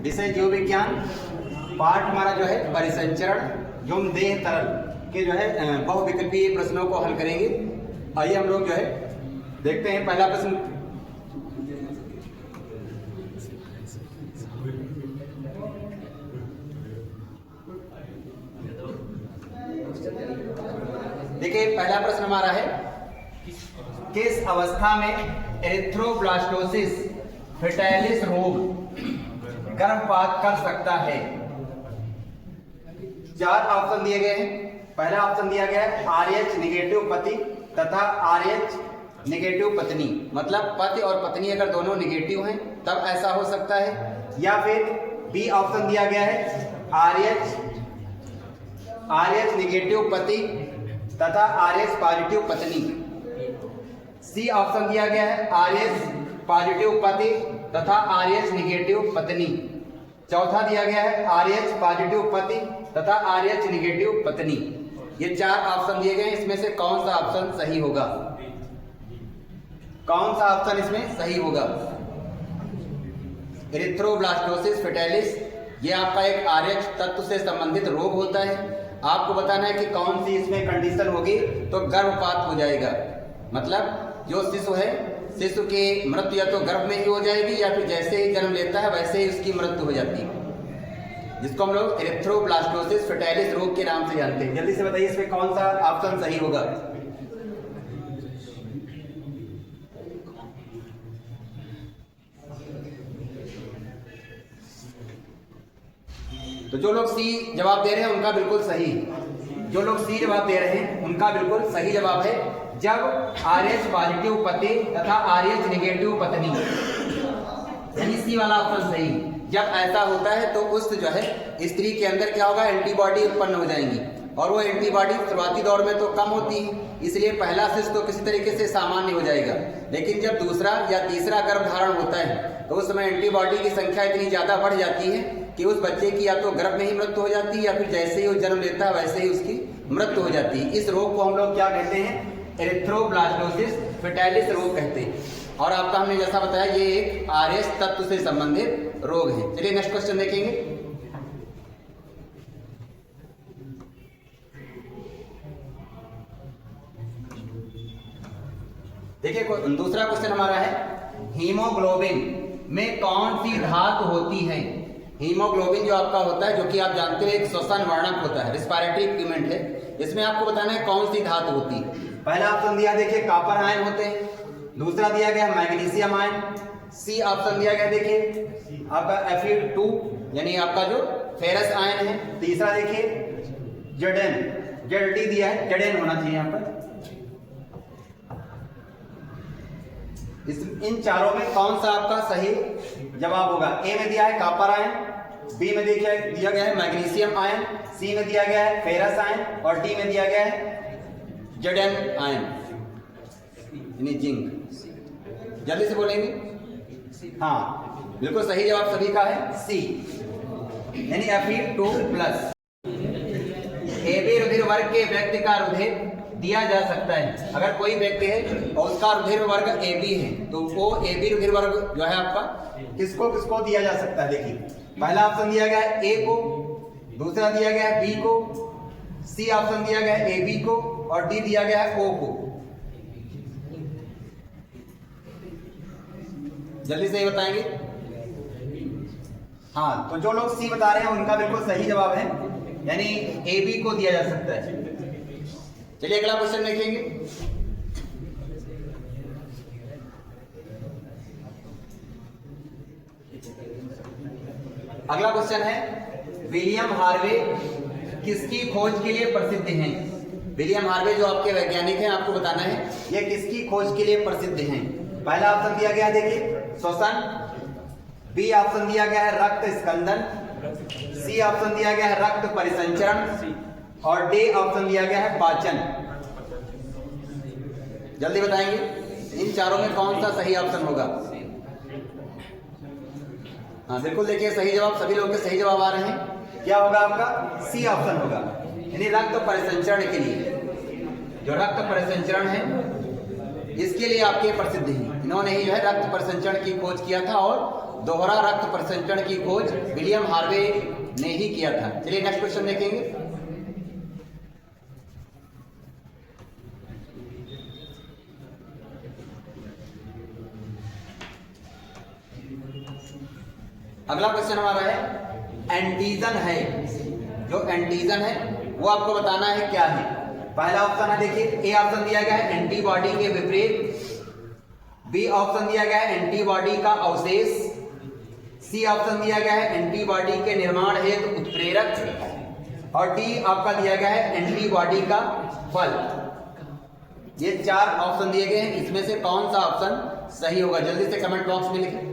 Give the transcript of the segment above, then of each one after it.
विषय जीव विज्ञान, पाठ हमारा जो है परिसंचरण एवं देह तरल के जो है बहुविकल्पीय प्रश्नों को हल करेंगे। आइए हम लोग जो है देखते हैं पहला प्रश्न। देखिए पहला प्रश्न हमारा है, किस अवस्था में एरिथ्रोब्लास्टोसिस फेटाइलिस रोग गर्भपात कर सकता है? चार ऑप्शन दिए गए हैं। पहला ऑप्शन दिया गया है RH निगेटिव पति तथा RH निगेटिव पत्नी, मतलब पति और पत्नी अगर दोनों निगेटिव हैं तब ऐसा हो सकता है। या फिर बी ऑप्शन दिया गया है RH निगेटिव पति तथा RH पॉजिटिव पत्नी। सी ऑप्शन दिया गया है RH पॉजिटिव पति तथा RH निगेटिव पत्नी। चौथा दिया गया है RH पॉजिटिव पति तथा RH निगेटिव पत्नी। ये चार ऑप्शन दिए गए, इसमें से कौन सा ऑप्शन सही होगा? कौन सा ऑप्शन इसमें सही होगा? एरिथ्रोब्लास्टोसिस फेटाइलिस ये आपका एक RH तत्व से संबंधित रोग होता है। आपको बताना है कि कौन सी इसमें कंडीशन होगी तो गर्भपात हो जाएगा, मतलब जो शिशु है, शिशु की मृत्यु या तो गर्भ में ही हो जाएगी या फिर जैसे ही जन्म लेता है वैसे ही उसकी मृत्यु हो जाती है, जिसको हम लोग एरिथ्रोब्लास्टोसिस फेटाइलिस रोग के नाम से जानते हैं। जल्दी से बताइए इसमें कौन सा ऑप्शन सही होगा? तो जो लोग सी जवाब दे रहे हैं उनका बिल्कुल सही, जो लोग सी जवाब दे रहे हैं उनका बिल्कुल सही जवाब है जब RH पॉजिटिव पति तथा RH निगेटिव पत्नी, यानी सी वाला ऑप्शन सही। जब ऐसा होता है तो उस जो है स्त्री के अंदर क्या होगा, एंटीबॉडी उत्पन्न हो जाएंगी और वो एंटीबॉडी शुरुआती दौर में तो कम होती है, इसलिए पहला शिशु तो किसी तरीके से सामान्य हो जाएगा। लेकिन जब दूसरा या तीसरा गर्भ धारण होता है तो उस समय एंटीबॉडी की संख्या इतनी ज्यादा बढ़ जाती है कि उस बच्चे की या तो गर्भ में ही मृत्यु हो जाती है या फिर जैसे ही वो जन्म लेता है वैसे ही उसकी मृत्यु हो जाती है। इस रोग को हम लोग क्या कहते हैं? एरिथ्रोब्लास्टोसिस फेटाइलिस रोग कहते हैं। और आपका हमने जैसा बताया ये एक RH तत्व से संबंधित रोग है। चलिए नेक्स्ट क्वेश्चन देखेंगे। देखिए दूसरा क्वेश्चन हमारा है, हीमोग्लोबिन में कौन सी धातु होती है? हीमोग्लोबिन जो आपका होता है, जो कि आप जानते हो एक श्वसन वर्णक होता है, रिस्पायरेटरी इक्विपमेंट है। इसमें आपको बताना है कौन सी धातु होती है। पहला ऑप्शन दिया देखिए कॉपर आयन होते हैं, दूसरा दिया गया मैग्नीशियम आयन, सी ऑप्शन दिया गया देखिए आपका Fe2 यानी आपका जो फेरस आयन है, तीसरा देखिए Zn दिया है, Zn होना चाहिए यहाँ पर। इन चारों में कौन सा आपका सही जवाब होगा? ए में दिया है कॉपर आयन, बी में दिया गया है मैग्नीशियम आयन, सी में दिया गया है फेरस आयन और डी में दिया गया है Zn आयन यानी जिंक। जल्दी से बोलेंगे। हाँ बिल्कुल सही जवाब सभी का है सी यानी Fe2+। AB रुधिर वर्ग के व्यक्ति का रुधिर दिया जा सकता है। अगर कोई व्यक्ति है और उसका रुधिर वर्ग AB है तो वो AB रुधिर वर्ग जो है आपका किसको किसको दिया जा सकता है? देखिए पहला ऑप्शन दिया गया है A को, दूसरा दिया गया है B को, सी ऑप्शन दिया गया है AB को और डी दिया गया है O को। जल्दी से ये बताएंगे। हाँ तो जो लोग सी बता रहे हैं उनका बिल्कुल सही जवाब है, यानी AB को दिया जा सकता है। चलिए अगला क्वेश्चन देखेंगे। अगला क्वेश्चन है, विलियम हार्वे किसकी खोज के लिए प्रसिद्ध हैं? विलियम हार्वे जो आपके वैज्ञानिक हैं, आपको बताना है ये किसकी खोज के लिए प्रसिद्ध हैं। पहला ऑप्शन दिया गया है देखिए श्वसन, बी ऑप्शन दिया गया है रक्त स्कंदन, सी ऑप्शन दिया गया है रक्त परिसंचरण और डी ऑप्शन दिया गया है पाचन। जल्दी बताएंगे इन चारों में कौन सा सही ऑप्शन होगा? हाँ बिल्कुल देखिए सही जवाब, सभी लोग के सही जवाब आ रहे हैं। क्या होगा आपका? सी ऑप्शन होगा, यानी रक्त परिसंचरण के लिए, जो रक्त परिसंचरण है इसके लिए आपके प्रसिद्ध हैं। इन्होंने ही जो है रक्त परिसंचरण की खोज किया था और दोहरा रक्त परिसंचरण की खोज विलियम हार्वे ने ही किया था। चलिए नेक्स्ट क्वेश्चन देखेंगे। अगला क्वेश्चन हमारा है एंटीजन है। जो एंटीजन है वो आपको बताना है क्या है। पहला ऑप्शन है, देखिए ए ऑप्शन दिया गया है एंटीबॉडी के विपरीत, बी ऑप्शन दिया गया है एंटीबॉडी का अवशेष, सी ऑप्शन दिया गया है एंटीबॉडी के निर्माण हेतु उत्प्रेरक और डी आपका दिया गया है एंटीबॉडी का फल। ये 4 ऑप्शन दिए गए हैं, इसमें से कौन सा ऑप्शन सही होगा जल्दी से कमेंट बॉक्स में लिखें।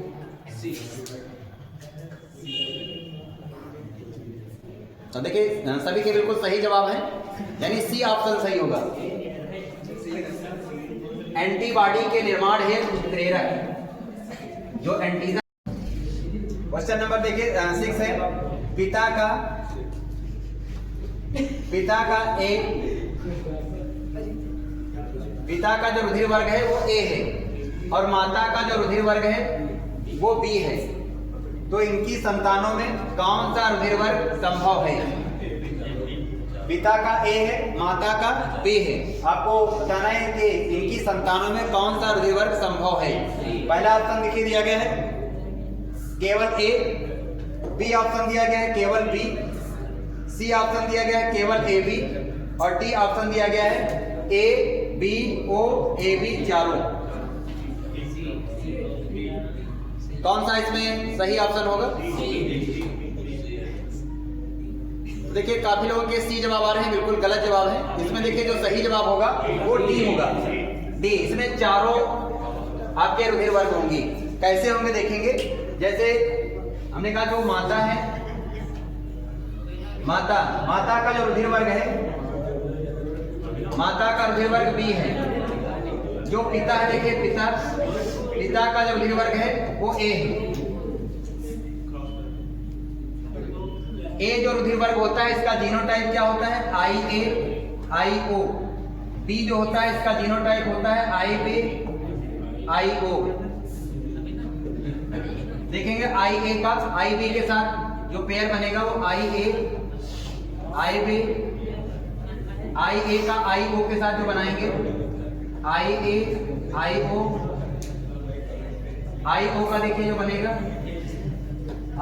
तो देखिए सभी के बिल्कुल सही जवाब है, यानी सी ऑप्शन सही होगा। एंटीबॉडी के निर्माण हेतु उत्प्रेरक जो एंटीजन। क्वेश्चन नंबर देखिए 6 है, पिता का जो रुधिर वर्ग है वो ए है और माता का जो रुधिर वर्ग है वो बी है, तो इनकी संतानों में कौन सा रुधिर वर्ग संभव है। पिता का ए है, माता का बी है, आपको बताना है कि इनकी संतानों में कौन सा रुधिर वर्ग संभव है। पहला ऑप्शन देखिए दिया गया है केवल ए, बी ऑप्शन दिया गया है केवल बी, सी ऑप्शन दिया गया है केवल ए बी और डी ऑप्शन दिया गया है A B O A B चारों। कौन सा इसमें सही ऑप्शन होगा? देखिए काफी लोगों के सी जवाब आ रहे हैं, बिल्कुल गलत जवाब है। इसमें देखिए जो सही जवाब होगा वो डी होगा, डी। इसमें चारों आपके रुधिर वर्ग होंगी। कैसे होंगे देखेंगे। जैसे हमने कहा जो माता है, माता का जो रुधिर वर्ग है, माता का रुधिर वर्ग बी है। जो पिता है, देखिए पिता का जो रुधिर वर्ग है वो ए है। ए जो रुधिर वर्ग होता है इसका जीनोटाइप क्या होता है? आई ए आई ओ। बी जो होता है इसका जीनोटाइप होता है आई बी आई ओ। देखेंगे आई ए का आई बी के साथ जो पेयर बनेगा वो आई ए आई बी, आई ए का आई ओ के साथ जो बनाएंगे आई ए आई ओ, आई ओ का देखिए जो बनेगा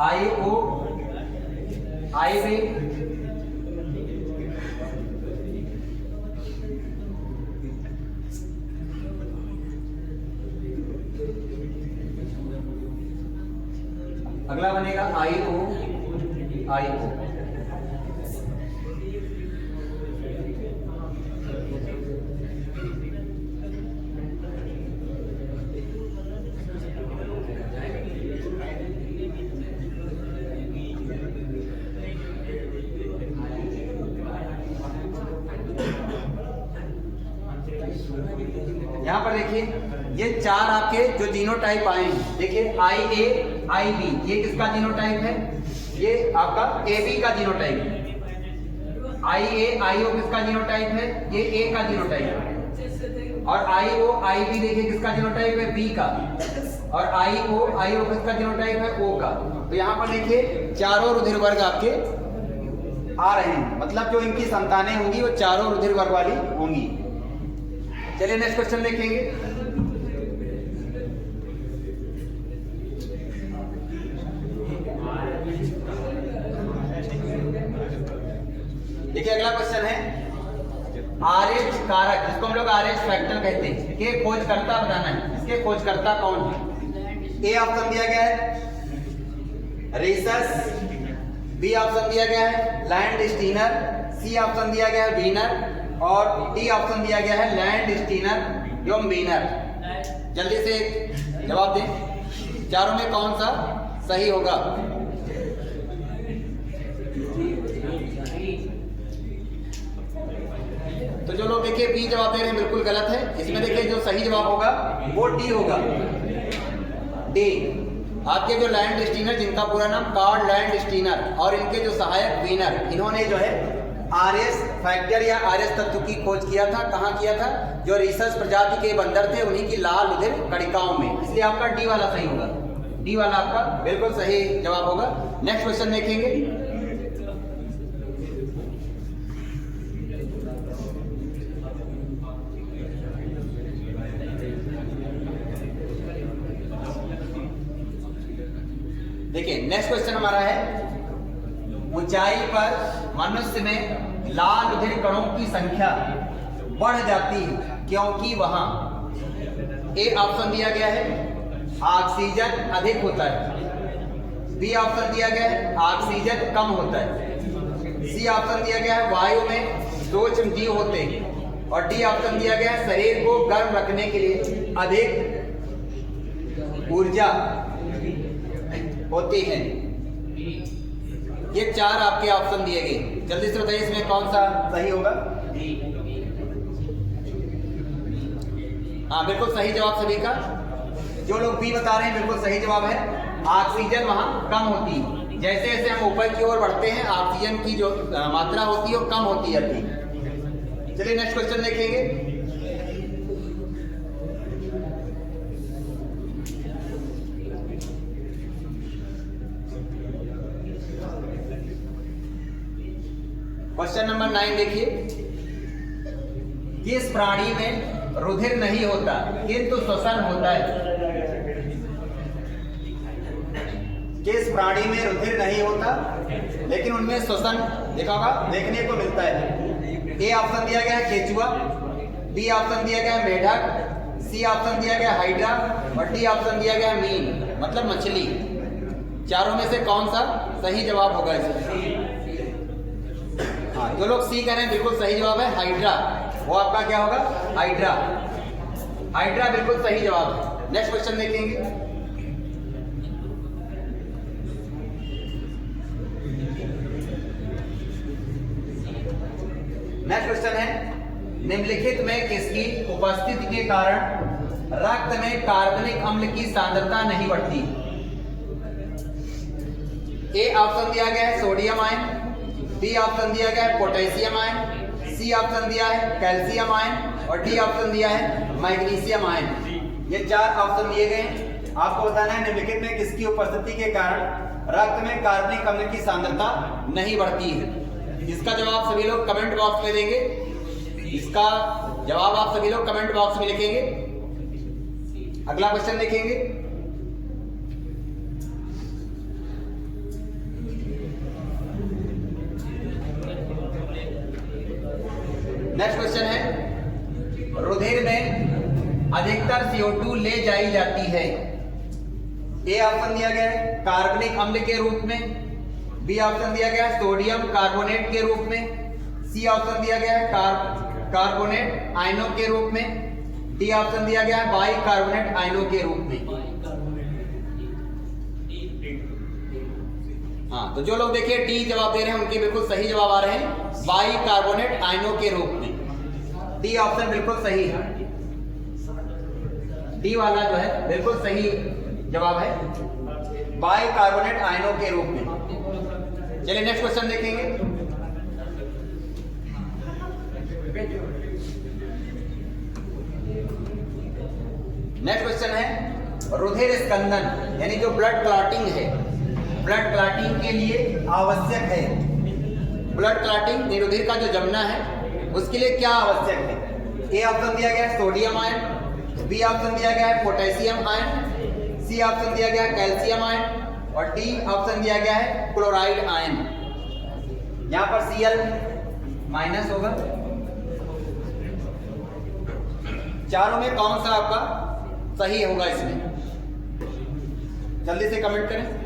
आई ओ आई बी, अगला बनेगा आई ओ आई ओ। यहां पर देखिए ये 4 आपके जो जीनोटाइप आए हैं, देखिए आई ए आई बी, ये किसका जीनोटाइप है? ये आपका ए बी का जीनोटाइप है। आई ए आई ओ किसका जीनोटाइप है? ये ए का जीनोटाइप है। और आई ओ आई बी देखिए किसका जीनोटाइप है? बी का। और आई ओ किसका जीनोटाइप है? ओ का। तो यहाँ पर देखिए चारों रुधिर वर्ग आपके आ रहे हैं, मतलब जो इनकी संतानें होंगी वो चारों रुधिर वर्ग वाली होंगी। चलिए नेक्स्ट क्वेश्चन देखेंगे। देखिए अगला क्वेश्चन है आरएच कारक, जिसको हम लोग आरएच फैक्टर कहते हैं, के खोजकर्ता बताना है। इसके खोजकर्ता कौन है? ए ऑप्शन दिया गया है रेसस, बी ऑप्शन दिया गया है लैंड स्टीनर, सी ऑप्शन दिया गया है वीनर और डी ऑप्शन दिया गया है लैंड स्टीनर एवं वीनर। जल्दी से जवाब दें, चारों में कौन सा सही होगा? तो जो लोग देखिए बी जवाब दे रहे हैं बिल्कुल गलत है। इसमें देखिए जो सही जवाब होगा वो डी होगा, डी। आपके जो लैंड स्टीनर, जिनका पूरा नाम कार्ल लैंड स्टीनर और इनके जो सहायक वीनर, इन्होंने जो है आरएस फैक्टर या आरएस तत्व की खोज किया था। कहाँ किया था? जो रिसर्च प्रजाति के बंदर थे उन्हीं की लाल रुधिर कणिकाओं में। इसलिए आपका डी वाला सही होगा। डी वाला आपका बिल्कुल सही जवाब होगा। नेक्स्ट क्वेश्चन देखेंगे। देखिए नेक्स्ट क्वेश्चन हमारा है, ऊंचाई पर मनुष्य में लाल रुधिर कणों की संख्या बढ़ जाती है क्योंकि वहां ए ऑप्शन दिया गया है ऑक्सीजन अधिक होता है, बी ऑप्शन दिया गया है ऑक्सीजन कम होता है, सी ऑप्शन दिया गया है वायु में सूक्ष्म जीव होते हैं, और डी ऑप्शन दिया गया है शरीर को गर्म रखने के लिए अधिक ऊर्जा होती है। ये चार आपके ऑप्शन दिए गए। जल्दी से बताइए इसमें कौन सा सही होगा? हाँ बिल्कुल सही जवाब सभी का। जो लोग बी बता रहे हैं बिल्कुल सही जवाब है। ऑक्सीजन वहां कम होती है। जैसे जैसे हम ऊपर की ओर बढ़ते हैं ऑक्सीजन की जो मात्रा होती है वो कम होती जाती है। चलिए नेक्स्ट क्वेश्चन देखेंगे। क्वेश्चन नंबर 9 देखिए, किस प्राणी में रुधिर नहीं होता किंतु श्वसन होता है? किस प्राणी में रुधिर नहीं होता लेकिन उनमें श्वसन देखा होगा देखने को मिलता है? ए ऑप्शन दिया गया है केचुआ, बी ऑप्शन दिया गया है मेढक, सी ऑप्शन दिया गया हाइड्रा, और डी ऑप्शन दिया गया है मीन मतलब मछली। चारों में से कौन सा सही जवाब होगा इसमें? हाँ जो लोग सी कह रहे हैं बिल्कुल सही जवाब है हाइड्रा। वो आपका क्या होगा? हाइड्रा। हाइड्रा बिल्कुल सही जवाब है। नेक्स्ट क्वेश्चन देखेंगे। नेक्स्ट क्वेश्चन है, निम्नलिखित में किसकी उपस्थिति के कारण रक्त में कार्बनिक अम्ल की सांद्रता नहीं बढ़ती? ए ऑप्शन दिया गया है सोडियम आयन, बी ऑप्शन दिया गया है पोटेशियम आयन, सी ऑप्शन दिया है कैल्शियम आयन, और डी ऑप्शन दिया है मैग्नीशियम आयन। ये चार ऑप्शन दिए गए हैं। आपको बताना है निम्नलिखित में किसकी उपस्थिति के कारण रक्त में कार्बनिक अम्ल की सांद्रता नहीं बढ़ती है। इसका जवाब सभी लोग कमेंट बॉक्स में देंगे। इसका जवाब आप सभी लोग कमेंट बॉक्स में लिखेंगे। अगला क्वेश्चन देखेंगे। नेक्स्ट क्वेश्चन है, रुधिर में अधिकतर CO2 ले जाई जाती है। ए ऑप्शन दिया गया है कार्बनिक अम्ल के रूप में, बी ऑप्शन दिया गया है सोडियम कार्बोनेट के रूप में, सी ऑप्शन दिया गया है कार्बोनेट आयनों के रूप में, डी ऑप्शन दिया गया है बाई कार्बोनेट आयनों के रूप में। हाँ तो जो लोग देखिए डी जवाब दे रहे हैं उनके बिल्कुल सही जवाब आ रहे हैं बाई कार्बोनेट आयनों के रूप में। डी ऑप्शन बिल्कुल सही है। डी वाला जो है बिल्कुल सही जवाब है बाई कार्बोनेट आयनों के रूप में। चलिए नेक्स्ट क्वेश्चन देखेंगे। नेक्स्ट क्वेश्चन है, रुधिर स्कंदन यानी जो ब्लड क्लॉटिंग है, ब्लड क्लॉटिंग के लिए आवश्यक है। ब्लड क्लॉटिंग रुधिर का जो जमना है उसके लिए क्या आवश्यक है? ए ऑप्शन दिया गया है सोडियम आयन, बी ऑप्शन दिया गया है पोटेशियम आयन, सी ऑप्शन दिया गया है कैल्शियम आयन, और डी ऑप्शन दिया गया है क्लोराइड आयन। यहां पर Cl माइनस होगा। चारों में कौन सा आपका सही होगा? इसमें जल्दी से कमेंट करें।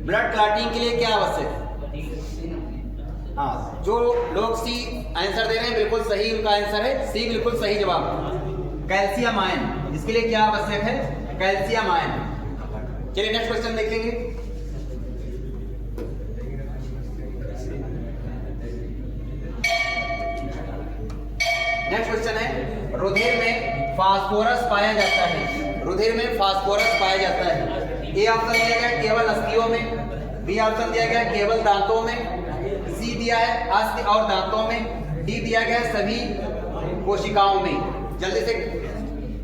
ब्लड क्लॉटिंग के लिए क्या आवश्यक है? हाँ जो लोग सी आंसर दे रहे हैं बिल्कुल सही उनका आंसर है सी, बिल्कुल सही जवाब कैल्शियम आयन। इसके लिए क्या आवश्यक है? Calcium ion. चलिए नेक्स्ट क्वेश्चन देखेंगे। नेक्स्ट क्वेश्चन है, रुधिर में फास्फोरस पाया जाता है। रुधिर में फास्फोरस पाया जाता है। ए ऑप्शन दिया गया केवल अस्थियों में, बी ऑप्शन दिया गया केवल दांतों में, सी दिया है अस्थि और दांतों में, डी दिया गया सभी कोशिकाओं में।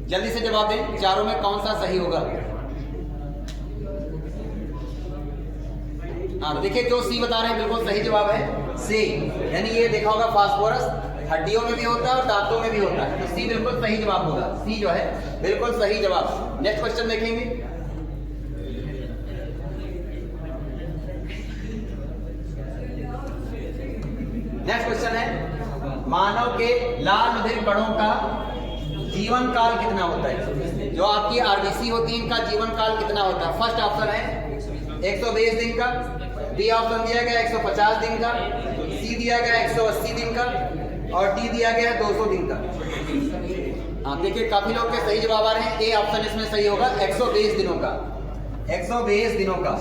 जल्दी से जवाब दें, चारों में कौन सा सही होगा? हाँ देखिए, जो सी बता रहे हैं बिल्कुल सही जवाब है सी, यानी ये देखा होगा फास्फोरस हड्डियों में भी होता है और दांतों में भी होता है, तो सी बिल्कुल सही जवाब होगा। सी जो है बिल्कुल सही जवाब। नेक्स्ट क्वेश्चन देखेंगे। नेक्स्ट क्वेश्चन है, मानव के लाल रुधिर कणों का जीवन काल कितना होता है? जो आपकी आरबीसी होती है इनका जीवन काल कितना होता है? फर्स्ट ऑप्शन है 120 दिन का, बी ऑप्शन दिया गया 150 दिन का, सी दिया गया 180 दिन का और डी दिया गया 200 दिन का। आप देखिए काफी लोग के सही जवाब आ रहे हैं। ए ऑप्शन इसमें सही होगा 120 दिनों का, 120 दिनों का।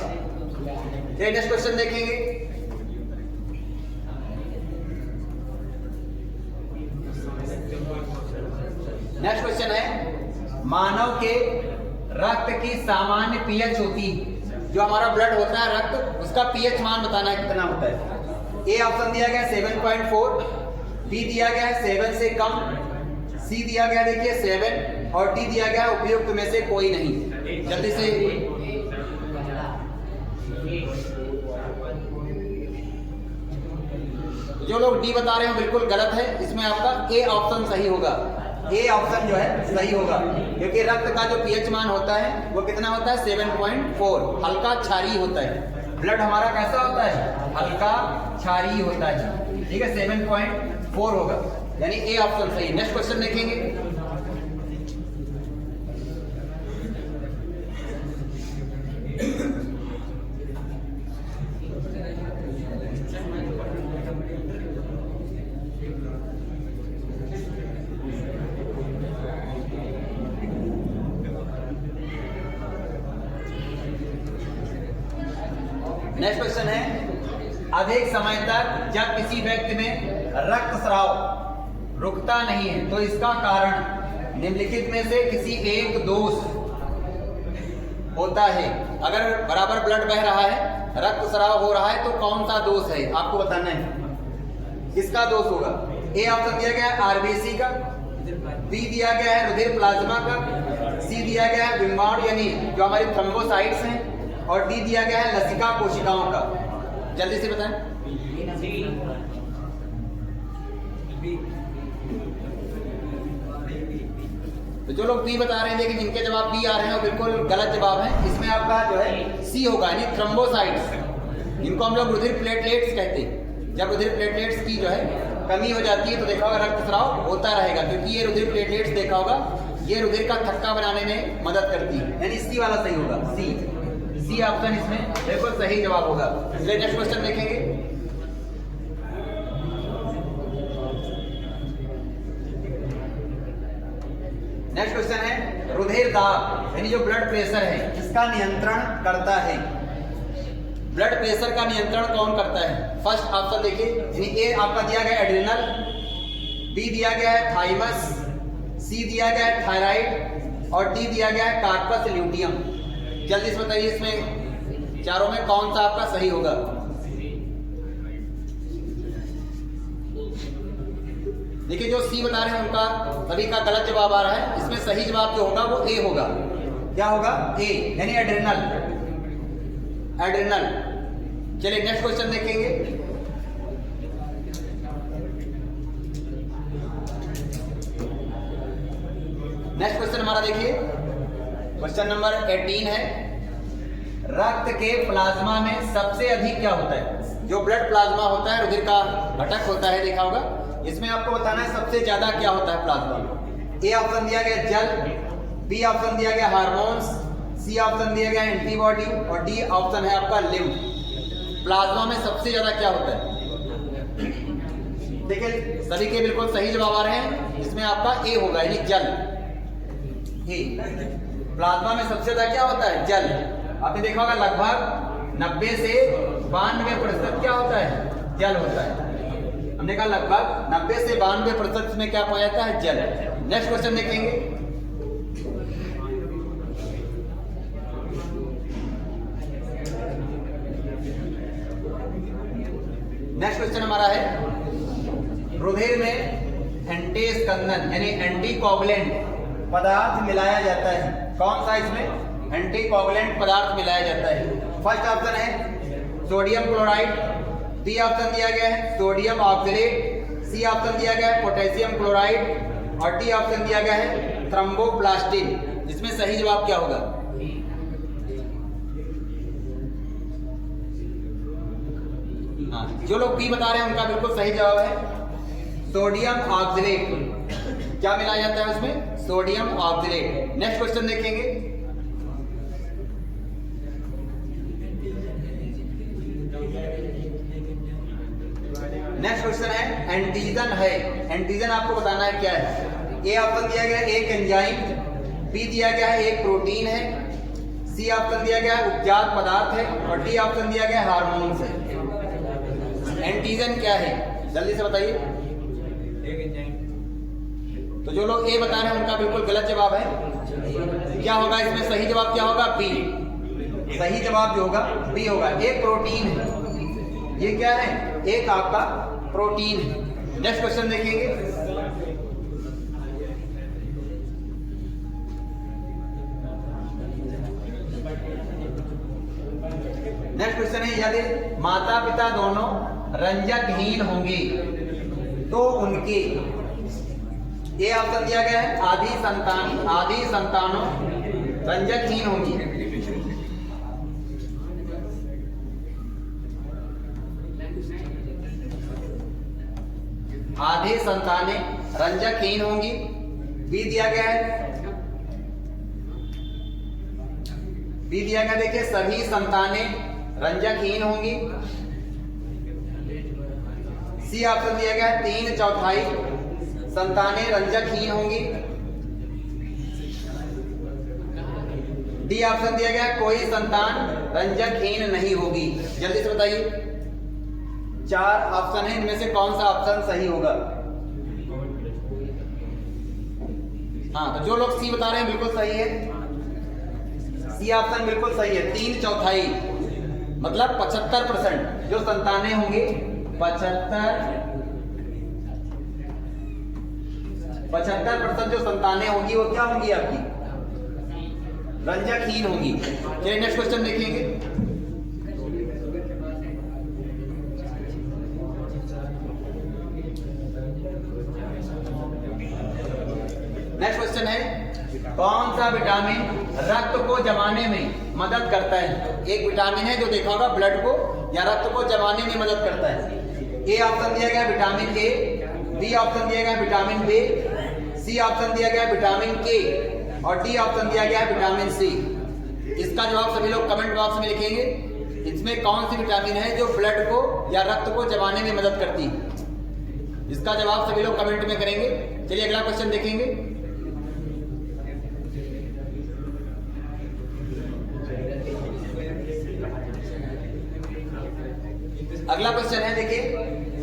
नेक्स्ट क्वेश्चन देखेंगे। नेक्स्ट क्वेश्चन है, मानव के रक्त की सामान्य पीएच होती, जो हमारा ब्लड होता है रक्त, उसका पीएच मान बताना है कितना होता है? ए ऑप्शन दिया गया 7.4, बी दिया गया है 7 से कम, सी दिया गया देखिए 7 और डी दिया गया उपयुक्त में से कोई नहीं। जल्दी से जो लोग डी बता रहे हैं बिल्कुल गलत है, इसमें आपका ए ऑप्शन सही होगा। ए ऑप्शन जो है सही होगा, क्योंकि रक्त का जो पीएच मान होता है वो कितना होता है? 7.4, हल्का क्षारीय होता है। ब्लड हमारा कैसा होता है? हल्का क्षारीय होता है, ठीक है, 7.4 होगा, यानी ए ऑप्शन सही। नेक्स्ट क्वेश्चन देखेंगे। नेक्स्ट क्वेश्चन है, अधिक समय तक जब किसी व्यक्ति में रक्तस्राव रुकता नहीं है तो इसका कारण निम्नलिखित में से किसी एक दोष होता है। अगर बराबर ब्लड बह रहा है, रक्तस्राव हो रहा है, तो कौन सा दोष है आपको बताना है, किसका दोष होगा? ए ऑप्शन दिया गया है आरबीसी का, बी दिया गया है रुधिर प्लाज्मा का, सी दिया गया है बिम्बाणु यानी जो हमारी थ्रोम्बोसाइट्स हैं और डी दिया गया है लसिका कोशिकाओं का। जल्दी से बताएं। तो जो लोग बी बता रहे हैं लेकिन जिनके जवाब बी आ रहे हैं वो बिल्कुल गलत जवाब है। इसमें आपका जो है सी होगा, यानी थ्रोम्बोसाइट्स, जिनको हम लोग रुधिर प्लेटलेट्स कहते हैं। जब रुधिर प्लेटलेट्स की जो है कमी हो जाती है तो देखा होगा रक्तस्राव होता रहेगा, क्योंकि ये रुधिर प्लेटलेट्स देखा होगा ये रुधिर का थक्का बनाने में मदद करती है, यानी सी वाला सही होगा। सी ऑप्शन इसमें बिल्कुल सही जवाब होगा। चलिए नेक्स्ट क्वेश्चन देखेंगे। नेक्स्ट क्वेश्चन है, रुधिर दाब यानी जो ब्लड प्रेशर है इसका नियंत्रण करता है। ब्लड प्रेशर का नियंत्रण कौन करता है? फर्स्ट ऑप्शन देखिए, यानी ए आपका दिया गया एड्रिनल, बी दिया गया है थाइमस, सी दिया गया है थायराइड और डी दिया गया है कार्पस ल्यूटियम। जल्दी से बताइए इसमें चारों में कौन सा आपका सही होगा? देखिए जो सी बता रहे हैं उनका सभी का गलत जवाब आ रहा है। इसमें सही जवाब जो होगा वो ए होगा। क्या होगा? ए, यानी एड्रिनल। चलिए नेक्स्ट क्वेश्चन देखेंगे। नेक्स्ट क्वेश्चन हमारा देखिए, क्वेश्चन नंबर 18 है, रक्त के प्लाज्मा में सबसे अधिक क्या होता है? जो ब्लड प्लाज्मा होता है, रुधिर का घटक होता है, देखा होगा, इसमें आपको बताना है सबसे ज्यादा क्या होता है प्लाज्मा में। ए ऑप्शन दिया गया जल, बी ऑप्शन दिया गया हार्मोन्स, सी ऑप्शन दिया गया एंटीबॉडी और डी ऑप्शन है आपका लिम्फ। प्लाज्मा में सबसे ज्यादा क्या होता है? देखिए सभी के बिल्कुल सही जवाब आ रहे हैं। इसमें आपका ए होगा, यानी जल। प्लाज्मा में सबसे ज्यादा क्या होता है? जल। आपने देखा होगा लगभग 90 से 92% क्या होता है? जल होता है। हमने कहा लगभग 90 से 92% में क्या पाया जाता है? जल। नेक्स्ट क्वेश्चन देखेंगे। नेक्स्ट क्वेश्चन हमारा है रुधिर में एंटीस्कंदन यानी एंटीकोगुलेंट पदार्थ मिलाया जाता है। कौन सा इसमें एंटीकोगुलेंट पदार्थ मिलाया जाता है? फर्स्ट ऑप्शन है सोडियम क्लोराइड, बी ऑप्शन दिया गया है सोडियम ऑक्सलेट, सी ऑप्शन दिया गया है पोटेशियम क्लोराइड और डी ऑप्शन दिया गया है थ्रोम्बोप्लास्टिन। इसमें सही जवाब क्या होगा? हाँ, जो लोग बी बता रहे हैं उनका बिल्कुल सही जवाब है सोडियम ऑक्सलेट। क्या मिलाया जाता है उसमें? Sodium oxalate. नेक्स्ट क्वेश्चन देखेंगे। नेक्स्ट क्वेश्चन है एंटीजन है। एंटीजन आपको बताना है क्या है। ए ऑप्शन दिया गया है एक एंजाइम, बी दिया गया है एक प्रोटीन है, सी ऑप्शन दिया गया है उपजात पदार्थ है और डी ऑप्शन दिया गया है हार्मोन्स है। एंटीजन क्या है जल्दी से बताइए। तो जो लोग ए बता रहे हैं उनका बिल्कुल गलत जवाब है। क्या होगा इसमें सही जवाब? क्या होगा? बी। सही जवाब जो होगा बी होगा। एक प्रोटीन है, ये क्या है? एक आपका प्रोटीन है। नेक्स्ट क्वेश्चन देखेंगे। नेक्स्ट क्वेश्चन है यदि माता पिता दोनों रंजकहीन होंगे तो उनके ए ऑप्शन दिया गया है आदि संतानों रंजकहीन होंगी। आधी संतानें रंजकहीन होंगी। बी दिया गया है, बी दिया गया देखिए सभी संतानें रंजकहीन होंगी। सी ऑप्शन दिया गया है 3/4 संतानें रंजकहीन होंगी। डी ऑप्शन दिया गया कोई संतान रंजकहीन नहीं होगी। जल्दी से बताइए, 4 ऑप्शन है, इनमें से कौन सा ऑप्शन सही होगा? हाँ, तो जो लोग सी बता रहे हैं बिल्कुल सही है। सी ऑप्शन बिल्कुल सही है। 3/4 मतलब 75% जो संतानें होंगी 75% जो संतानें होंगी वो क्या होंगी? आपकी रंजकहीन होंगी। चलिए नेक्स्ट क्वेश्चन देखेंगे। नेक्स्ट क्वेश्चन है कौन सा विटामिन रक्त को जमाने में मदद करता है? एक विटामिन है जो देखा होगा ब्लड को या रक्त को जमाने में मदद करता है। ए ऑप्शन दिया गया विटामिन ए, बी ऑप्शन दिया गया विटामिन बी, सी ऑप्शन दिया गया विटामिन के और डी ऑप्शन दिया गया विटामिन सी। इसका जवाब सभी लोग कमेंट बॉक्स में लिखेंगे। इसमें कौन सी विटामिन है जो ब्लड को या रक्त को जमाने में मदद करती है? इसका जवाब सभी लोग कमेंट में करेंगे। चलिए अगला क्वेश्चन देखेंगे। अगला क्वेश्चन है देखिए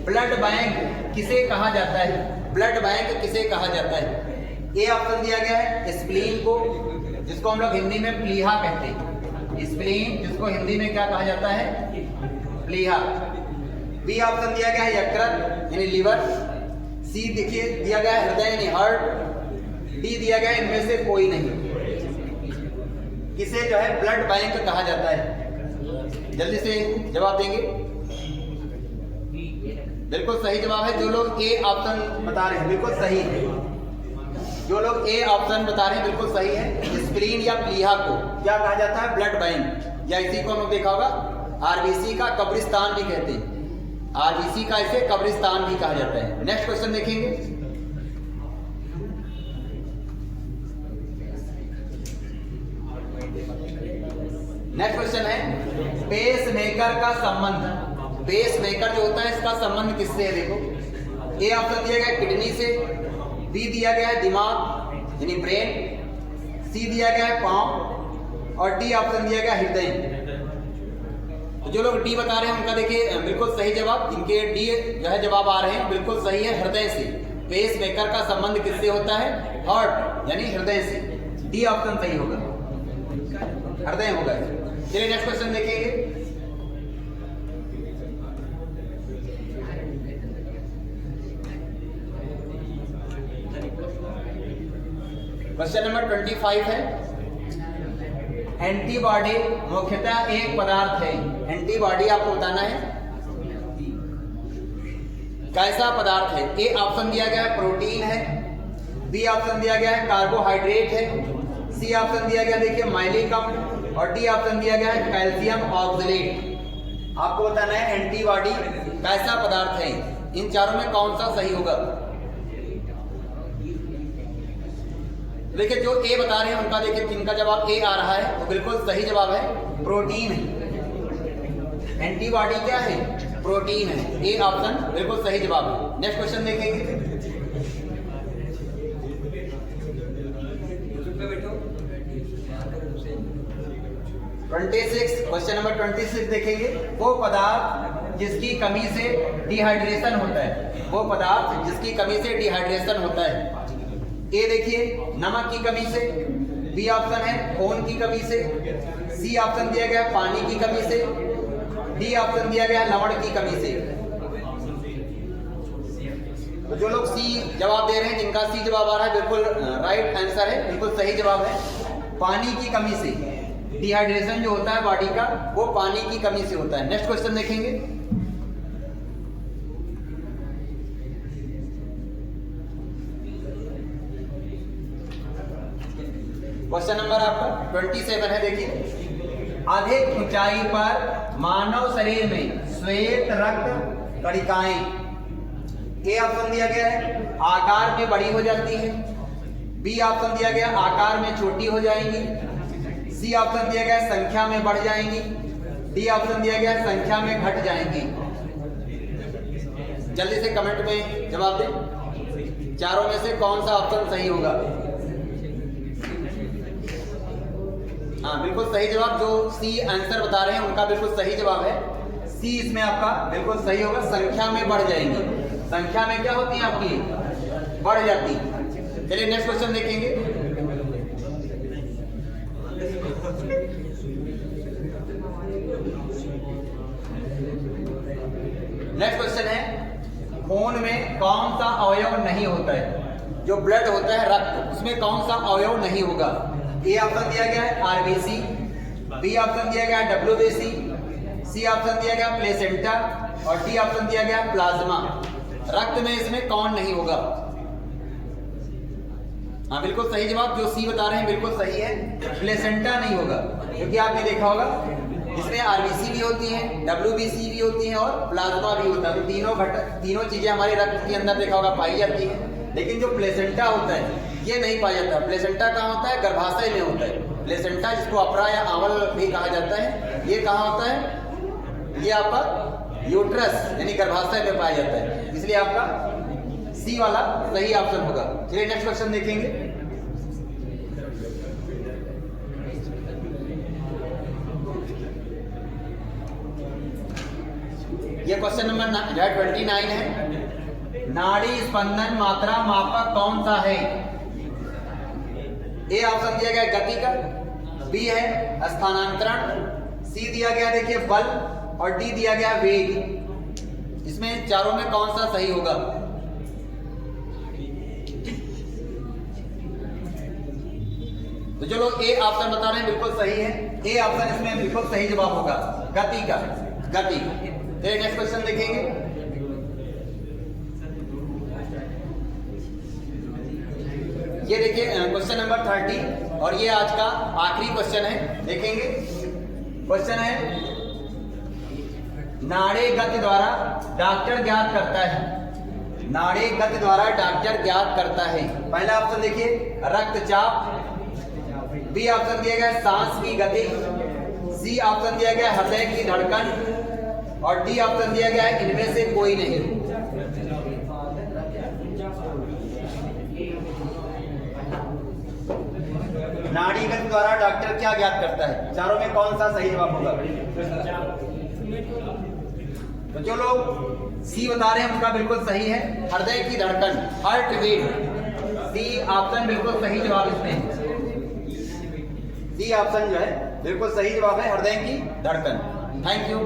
ब्लड बैंक किसे कहा जाता है? ब्लड बैंक किसे कहा जाता है? ए ऑप्शन दिया गया है स्प्लीन को, जिसको हम लोग हिंदी में प्लीहा कहते हैं। स्प्लीन जिसको हिंदी में क्या कहा जाता है? प्लीहा। बी ऑप्शन दिया गया है यकृत यानी लिवर, सी देखिए दिया गया है हृदय यानी हार्ट, डी दिया गया है इनमें से कोई नहीं। किसे जो है ब्लड बैंक कहा जाता है? जल्दी से जवाब देंगे। बिल्कुल सही जवाब है। जो लोग ए ऑप्शन बता रहे हैं बिल्कुल सही है। जो लोग ए ऑप्शन बता रहे हैं बिल्कुल सही है। स्प्लीन या प्लीहा को क्या कहा जाता है? ब्लड बैंक, या इसी को हम देखा होगा आरबीसी का कब्रिस्तान भी कहते हैं। आरबीसी का इसे कब्रिस्तान भी कहा जाता है। नेक्स्ट क्वेश्चन देखेंगे। नेक्स्ट क्वेश्चन है पेस मेकर का संबंध। पेस मेकर जो होता है इसका संबंध किससे है? देखो ए ऑप्शन दिया गया किडनी से, बी दिया गया है दिमाग यानी ब्रेन, सी दिया गया है पांव और डी ऑप्शन दिया गया हृदय। तो जो लोग डी बता रहे हैं उनका देखिए बिल्कुल सही जवाब, इनके डी जो है जवाब आ रहे हैं बिल्कुल सही है, हृदय से। पेस मेकर का संबंध किससे होता है? हार्ट यानी हृदय से। डी ऑप्शन सही होगा, हृदय होगा। चलिए नेक्स्ट क्वेश्चन देखेंगे। क्वेश्चन नंबर 25 है, एंटीबॉडी मुख्यतः एक पदार्थ है। एंटीबॉडी आपको बताना है कैसा पदार्थ है। ए ऑप्शन दिया गया है प्रोटीन है, बी ऑप्शन दिया गया है कार्बोहाइड्रेट है, सी ऑप्शन दिया गया देखिए माइलिकम, और डी ऑप्शन दिया गया है कैल्शियम ऑक्सलेट। आपको बताना है एंटीबॉडी कैसा पदार्थ है, इन चारों में कौन सा सही होगा। देखिए जो ए बता रहे हैं उनका देखिए जिनका जवाब ए आ रहा है वो बिल्कुल सही जवाब है, प्रोटीन है। एंटीबॉडी क्या है, प्रोटीन है। ए ऑप्शन बिल्कुल सही जवाब है। नेक्स्ट क्वेश्चन देखेंगे, क्वेश्चन नंबर 26 देखेंगे। वो पदार्थ जिसकी कमी से डिहाइड्रेशन होता है, वो पदार्थ जिसकी कमी से डिहाइड्रेशन होता है। ए देखिए नमक की कमी से, बी ऑप्शन है खून की कमी से, सी ऑप्शन दिया गया पानी की कमी से, डी ऑप्शन दिया गया लवण की कमी से। तो जो लोग सी जवाब दे रहे हैं, जिनका सी जवाब आ रहा है बिल्कुल राइट आंसर है, बिल्कुल सही जवाब है। पानी की कमी से डिहाइड्रेशन जो होता है बॉडी का, वो पानी की कमी से होता है। नेक्स्ट क्वेश्चन देखेंगे, क्वेश्चन नंबर आपका 27 है। देखिए अधिक ऊंचाई पर मानव शरीर में श्वेत रक्त कणिकाएं, ए ऑप्शन दिया गया है आकार में बड़ी हो जाती है, बी ऑप्शन दिया गया आकार में छोटी हो जाएंगी, सी ऑप्शन दिया गया संख्या में बढ़ जाएंगी, डी ऑप्शन दिया गया संख्या में घट जाएंगी। जल्दी से कमेंट में जवाब दें, चारों में से कौन सा ऑप्शन सही होगा। हाँ बिल्कुल सही जवाब, जो सी आंसर बता रहे हैं उनका बिल्कुल सही जवाब है। सी इसमें आपका बिल्कुल सही होगा, संख्या में बढ़ जाएंगी। संख्या में क्या होती है आपकी, बढ़ जाती। चलिए नेक्स्ट क्वेश्चन देखेंगे, नेक्स्ट क्वेश्चन है खून में कौन सा अवयव नहीं होता है। जो ब्लड होता है रक्त, उसमें कौन सा अवयव नहीं होगा। ए ऑप्शन दिया गया है आरबीसी, बी ऑप्शन दिया गया है डब्ल्यूबीसी, सी ऑप्शन दिया गया प्लेसेंटा, और डी ऑप्शन दिया गया प्लाज्मा। रक्त में इसमें कौन नहीं होगा। हाँ बिल्कुल सही जवाब, जो सी बता रहे हैं बिल्कुल सही है, प्लेसेंटा नहीं होगा। क्योंकि आपने देखा होगा इसमें आरबीसी भी होती है, डब्ल्यूबीसी भी होती है और प्लाज्मा भी होता है। तो तीनों चीजें हमारे रक्त के अंदर देखा होगा पाई जाती है। लेकिन जो प्लेसेंटा होता है ये नहीं पाया जाता। प्लेसेंटा कहाँ होता है, गर्भाशय में होता है। प्लेसेंटा जिसको अपरा या आंवल भी कहा जाता है, ये कहाँ होता है, ये आपका यूट्रस यानी गर्भाशय में पाया जाता है। इसलिए आपका सी वाला सही ऑप्शन होगा। चलिए नेक्स्ट क्वेश्चन देखेंगे, ये क्वेश्चन नंबर 29 है। नाड़ी स्पंदन मात्रा मापक कौन सा है। ए ऑप्शन दिया गया गति का, बी है स्थानांतरण, सी दिया गया देखिए बल, और डी दिया गया वेग। इसमें चारों में कौन सा सही होगा। तो जो लोग ए ऑप्शन बता रहे हैं बिल्कुल सही है, ए ऑप्शन इसमें बिल्कुल सही जवाब होगा, गति का, गति। नेक्स्ट क्वेश्चन देखेंगे, ये देखिए क्वेश्चन नंबर 30 और ये आज का आखिरी क्वेश्चन है। देखेंगे क्वेश्चन है नाड़ी गति द्वारा डॉक्टर ज्ञात करता है। नाड़ी गति द्वारा डॉक्टर ज्ञात करता है। पहला ऑप्शन देखिए रक्तचाप, बी ऑप्शन दिया गया सांस की गति, सी ऑप्शन दिया गया हृदय की धड़कन, और डी ऑप्शन दिया गया है इनमें से कोई नहीं। नाड़ी गति द्वारा डॉक्टर क्या ज्ञात करता है, चारों में कौन सा सही जवाब होगा। तो जो लोग सी बता रहे हैं उनका बिल्कुल सही है, हृदय की धड़कन, हार्ट बीट। सी ऑप्शन बिल्कुल सही जवाब इसमें, सी ऑप्शन जो है बिल्कुल सही जवाब है, हृदय की धड़कन। Thank you.